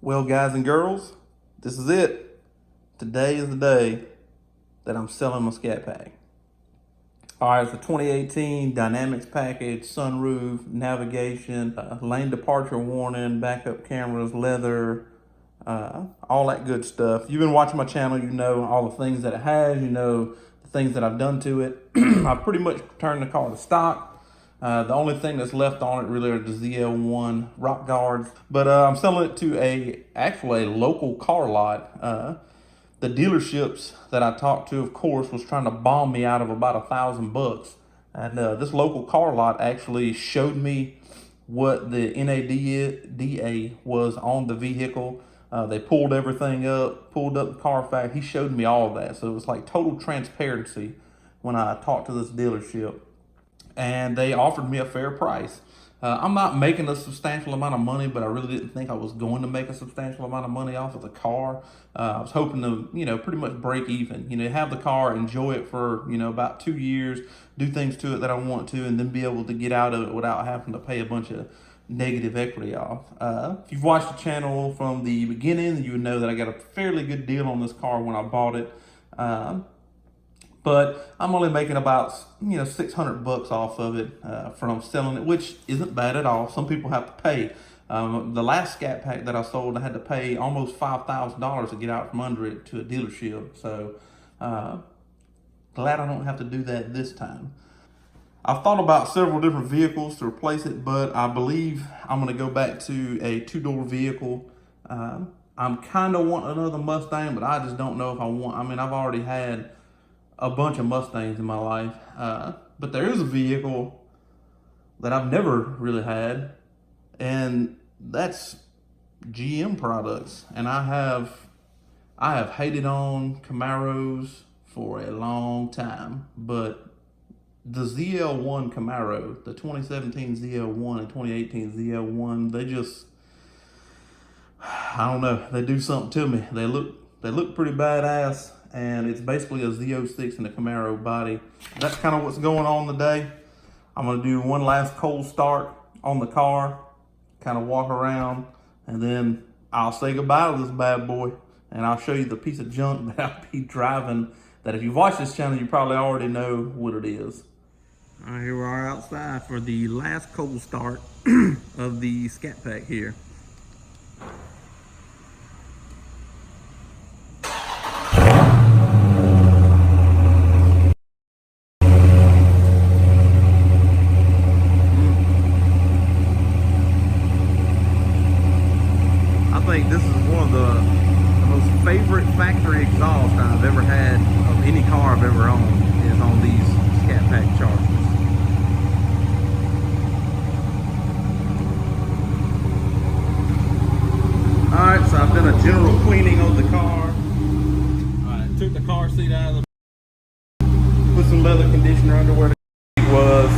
Well, guys and girls, this is it. Today is the day that I'm selling my Scat Pack. All right, it's a 2018 Dynamics package, sunroof, navigation, lane departure warning, backup cameras, leather, all that good stuff. You've been watching my channel, you know all the things that it has, you know the things that I've done to it. I've pretty much turned the car to stock. The only thing that's left on it really are the ZL1 rock guards. But I'm selling it to actually a local car lot. The dealerships that I talked to, of course, was trying to bomb me out of about $1,000. And this local car lot actually showed me what the NADA was on the vehicle. They pulled everything up, pulled up the Carfax. He showed me all of that. So it was like total transparency when I talked to this dealership. And they offered me a fair price. I'm not making a substantial amount of money, but I really didn't think I was going to make a substantial amount of money off of the car. I was hoping to, pretty much break even. Have the car, enjoy it for, about 2 years, do things to it that I want to, and then be able to get out of it without having to pay a bunch of negative equity off. If you've watched the channel from the beginning, you would know that I got a fairly good deal on this car when I bought it. But I'm only making about, $600 off of it from selling it, which isn't bad at all. Some people have to pay. The last Scat Pack that I sold, I had to pay almost $5,000 to get out from under it to a dealership. So glad I don't have to do that this time. I've thought about several different vehicles to replace it, but I believe I'm going to go back to a two-door vehicle. I'm kind of wanting another Mustang, but I just don't know if I want. I've already had a bunch of Mustangs in my life, but there is a vehicle that I've never really had, and that's GM products. And I have hated on Camaros for a long time, but the ZL1 Camaro, the 2017 ZL1 and 2018 ZL1, I don't know, they do something to me. They look pretty badass. And it's basically a Z06 in a Camaro body. That's kind of what's going on today. I'm gonna do one last cold start on the car, kind of walk around, and then I'll say goodbye to this bad boy. And I'll show you the piece of junk that I'll be driving, that if you've watched this channel, you probably already know what it is. All right, here we are outside for the last cold start of the Scat Pack here. I think this is one of the most favorite factory exhaust I've ever had of any car I've ever owned, is on these Scatpack Chargers. Alright, so I've done a general cleaning of the car. Alright, took the car seat out of the, put some leather conditioner under where the was,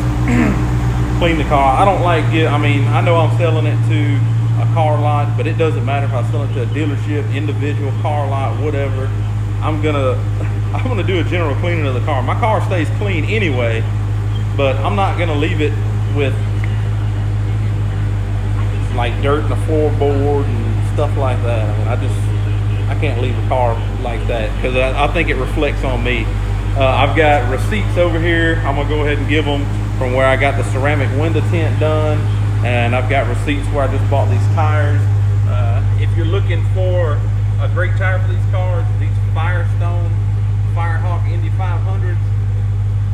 clean the car. I don't like it, I know I'm selling it to a car lot, but it doesn't matter if I sell it to a dealership, individual car lot, whatever. I'm gonna do a general cleaning of the car. My car stays clean anyway, but I'm not gonna leave it with like dirt in the floorboard and stuff like that. I can't leave a car like that, because I think it reflects on me. I've got receipts over here. I'm gonna go ahead and give them from where I got the ceramic window tint done. And I've got receipts where I just bought these tires. If you're looking for a great tire for these cars, these Firestone Firehawk Indy 500s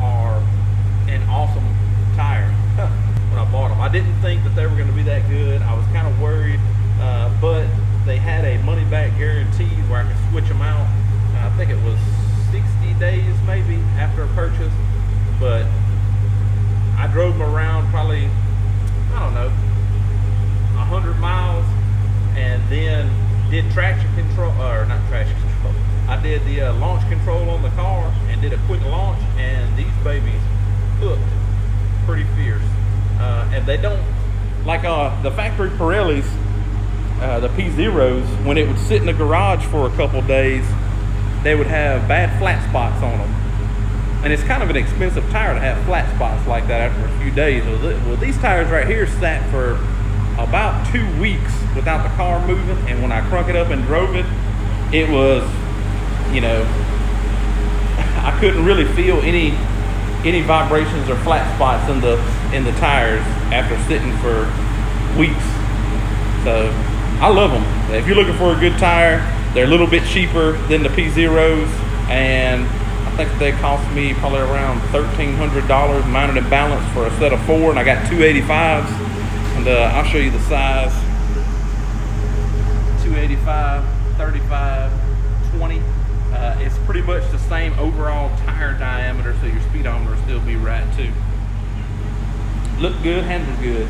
are an awesome tire when I bought them. I didn't think that they were going to be that good. I was kind of worried, but they had a money-back guarantee where I could switch them out. I think it was 60 days maybe after a purchase, but I drove them around probably, I don't know, 100 miles, and then did traction control, or not traction control. I did the launch control on the car and did a quick launch, and these babies hooked pretty fierce. And they don't, like the factory Pirellis, the P0s, when it would sit in the garage for a couple days, they would have bad flat spots on them. And it's kind of an expensive tire to have flat spots like that after a few days. Well, these tires right here sat for about 2 weeks without the car moving, and when I crunk it up and drove it, it was, you know, I couldn't really feel any vibrations or flat spots in the tires after sitting for weeks. So I love them. If you're looking for a good tire, they're a little bit cheaper than the P0s, and I think they cost me probably around $1,300 mounted and balanced for a set of 4, and I got 285s, and I'll show you the size. 285, 35, 20. It's pretty much the same overall tire diameter, so your speedometer will still be right too. Look good, handle good.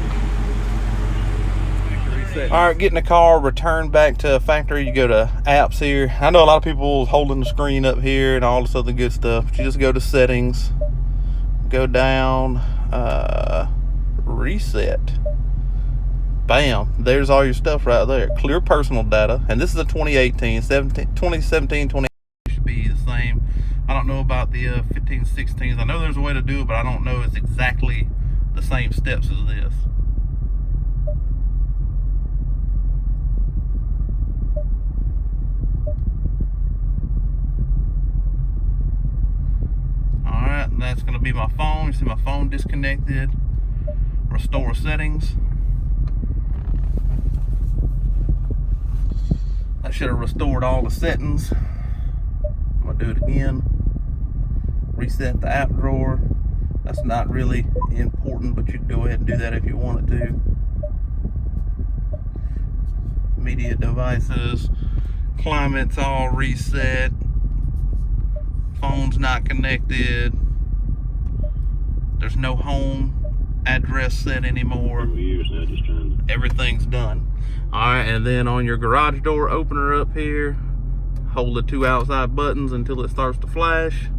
All right, getting the car returned back to factory, you go to apps here. I know a lot of people holding the screen up here and all this other good stuff, but you just go to settings, go down, reset. Bam, there's all your stuff right there. Clear personal data, and this is a 2017, 20 should be the same. I don't know about the 15, 16s. I know there's a way to do it, but I don't know it's exactly the same steps as this. Alright, that's going to be my phone. You see my phone disconnected. Restore settings. That should have restored all the settings. I'm going to do it again. Reset the app drawer. That's not really important, but you can go ahead and do that if you wanted to. Media devices. Climate's all reset. Phone's not connected. There's no home address set anymore. Everything's done. Alright, and then on your garage door opener up here, hold the 2 outside buttons until it starts to flash.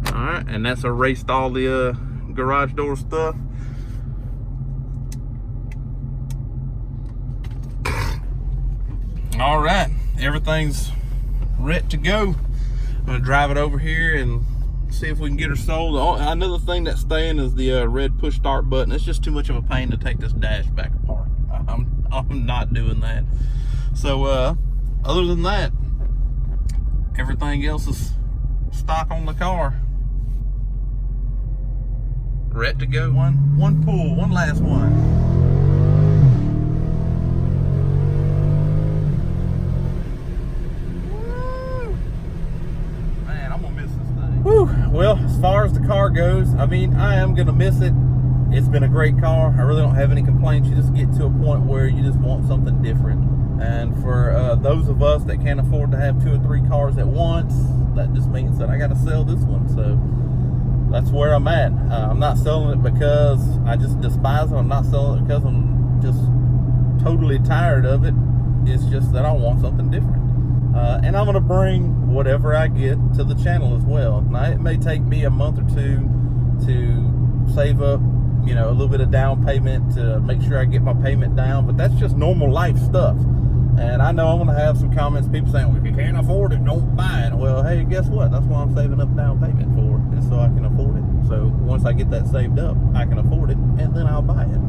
Alright, and that's erased all the garage door stuff. All right, everything's ready to go. I'm gonna drive it over here and see if we can get her sold. Another thing that's staying is the red push start button. It's just too much of a pain to take this dash back apart. I'm not doing that. So other than that, everything else is stock on the car. Ready to go. One pull, one last one. Whew. Well, as far as the car goes, I mean, I am gonna miss it. It's been a great car. I really don't have any complaints. You just get to a point where you just want something different. And for those of us that can't afford to have 2 or 3 cars at once, that just means that I gotta sell this one. So that's where I'm at. I'm not selling it because I just despise it. I'm not selling it because I'm just totally tired of it. It's just that I want something different. And I'm gonna bring whatever I get to the channel as well. Now, it may take me a month or 2 to save up, you know, a little bit of down payment to make sure I get my payment down, but that's just normal life stuff. And I know I'm gonna have some comments, people saying, well, if you can't afford it, don't buy it. Well, hey, guess what? That's why I'm saving up down payment for, is so I can afford it. So once I get that saved up, I can afford it, and then I'll buy it.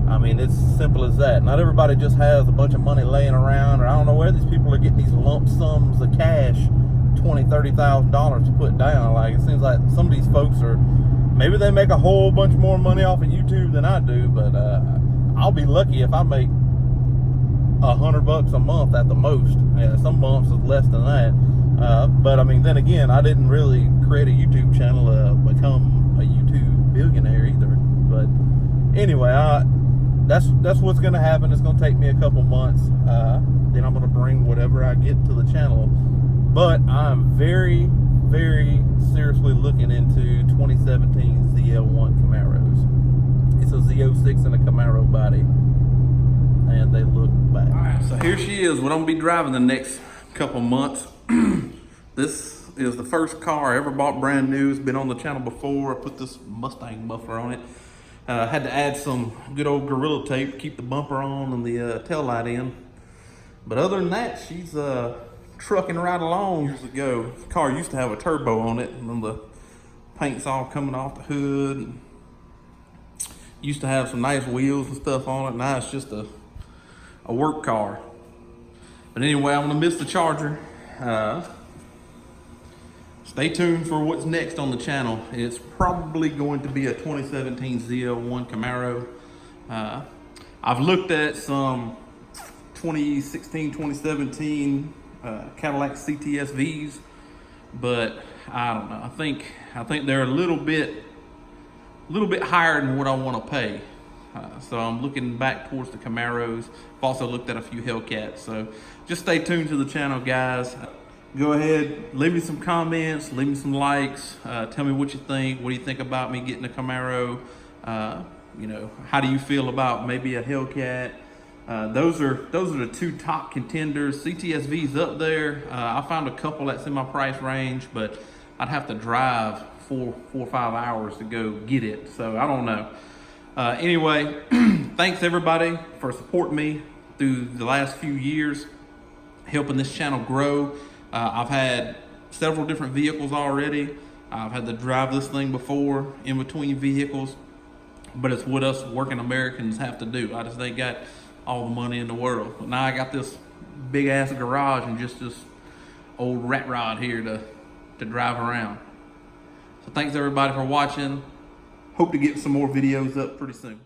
I mean, it's simple as that. Not everybody just has a bunch of money laying around, or I don't know where these people are getting these lump sums of cash, $20,000, $30,000 to put down. Like, it seems like some of these folks are, maybe they make a whole bunch more money off of YouTube than I do, but I'll be lucky if I make $100 a month at the most. Yeah, some months is less than that. But I mean, then again, I didn't really create a YouTube channel to become a YouTube billionaire either. But anyway, that's what's going to happen. It's going to take me a couple months. Then I'm going to bring whatever I get to the channel. But I'm very, very seriously looking into 2017 ZL1 Camaros. It's a Z06 and a Camaro body, and they look bad. All right, so here she is. What I'm going to be driving the next couple months. This is the first car I ever bought brand new. It's been on the channel before. I put this Mustang buffer on it. Had to add some good old Gorilla Tape, keep the bumper on and the tail light in. But other than that, she's trucking right along. Years ago, the car used to have a turbo on it, and then the paint's all coming off the hood. Used to have some nice wheels and stuff on it. Now it's just a work car. But anyway, I'm gonna miss the Charger. Stay tuned for what's next on the channel. It's probably going to be a 2017 ZL1 Camaro. I've looked at some 2016, 2017 Cadillac CTS-Vs, but I don't know. I think they're a little bit higher than what I want to pay. So I'm looking back towards the Camaros. I've also looked at a few Hellcats. So just stay tuned to the channel, guys. Go ahead, leave me some comments, leave me some likes. Tell me what you think. What do you think about me getting a Camaro? You know, how do you feel about maybe a Hellcat? Those are the two top contenders. CTS-V's up there. I found a couple that's in my price range, but I'd have to drive 4 or 5 hours to go get it. So I don't know. Anyway, thanks everybody for supporting me through the last few years, helping this channel grow. I've had several different vehicles already. I've had to drive this thing before in between vehicles, but it's what us working Americans have to do. I just ain't got all the money in the world. But now I got this big ass garage and just this old rat rod here to drive around. So thanks everybody for watching. Hope to get some more videos up pretty soon.